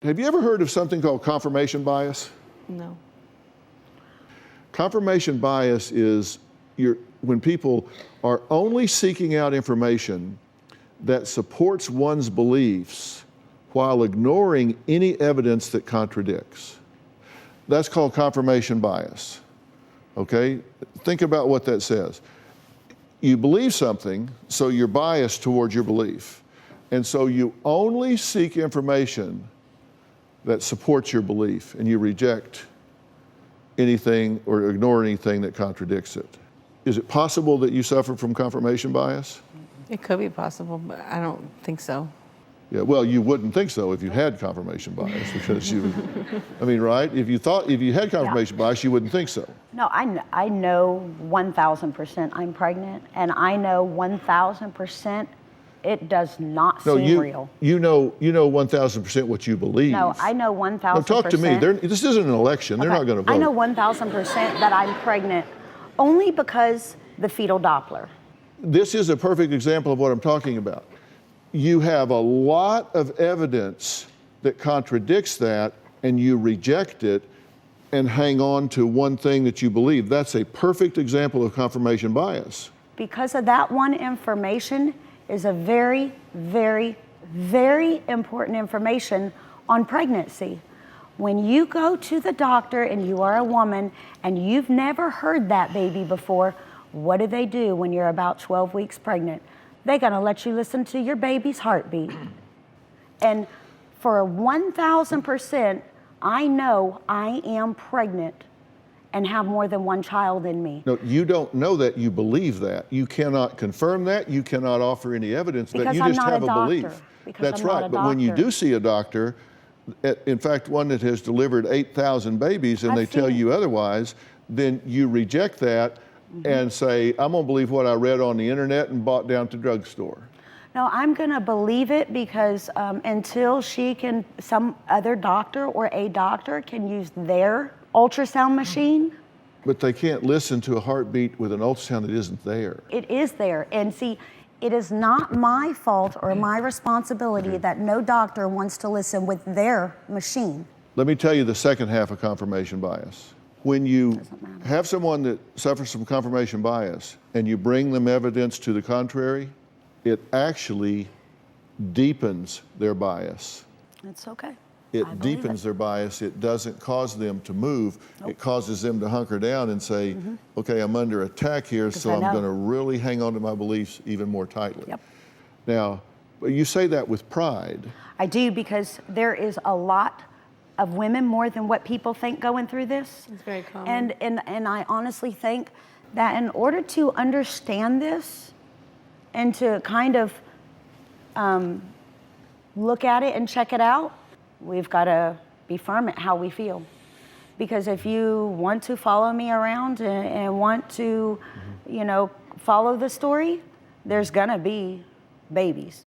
Have you ever heard of something called confirmation bias? No. Confirmation bias is when people are only seeking out information that supports one's beliefs while ignoring any evidence that contradicts. That's called confirmation bias, okay? Think about what that says. You believe something, so you're biased towards your belief. And so you only seek information that supports your belief, and you reject anything or ignore anything that contradicts it. Is it possible that you suffer from confirmation bias? It could be possible, but I don't think so. Yeah, well, you wouldn't think so if you had confirmation bias, because you, I mean, right? If you had confirmation bias, you wouldn't think so. No, I know 1,000% I'm pregnant, and I know 1,000% it does not seem real. You know 1,000% what you believe. No, I know 1,000%. No, talk to me. This isn't an election. They're not going to vote. I know 1,000% that I'm pregnant only because the fetal Doppler. This is a perfect example of what I'm talking about. You have a lot of evidence that contradicts that, and you reject it and hang on to one thing that you believe. That's a perfect example of confirmation bias. Because of that one information is a very, very, very important information on pregnancy. When you go to the doctor and you are a woman and you've never heard that baby before, what do when you're about 12 weeks pregnant? They're gonna let you listen to your baby's heartbeat. And for 1,000%, I know I am pregnant and have more than one child in me. No, you don't know that, you believe that. You cannot confirm that, you cannot offer any evidence, but you just have a belief. That's right, but when you do see a doctor, in fact, one that has delivered 8,000 babies and they tell you otherwise, then you reject that and say, I'm gonna believe what I read on the internet and bought down at the drugstore. No, I'm gonna believe it because until some other doctor or a doctor can use their ultrasound machine. But they can't listen to a heartbeat with an ultrasound that isn't there. It is there, and see, it is not my fault or my responsibility that no doctor wants to listen with their machine. Let me tell you the second half of confirmation bias. When you have someone that suffers from confirmation bias and you bring them evidence to the contrary, it actually deepens their bias. It's okay. It deepens their bias. It doesn't cause them to move. Nope. It causes them to hunker down and say, okay, I'm under attack here, so I'm going to really hang on to my beliefs even more tightly. Yep. Now, you say that with pride. I do, because there is a lot of women, more than what people think, going through this. It's very common. And I honestly think that in order to understand this and to kind of look at it and check it out, we've got to be firm at how we feel. Because if you want to follow me around and want to, follow the story, there's gonna be babies.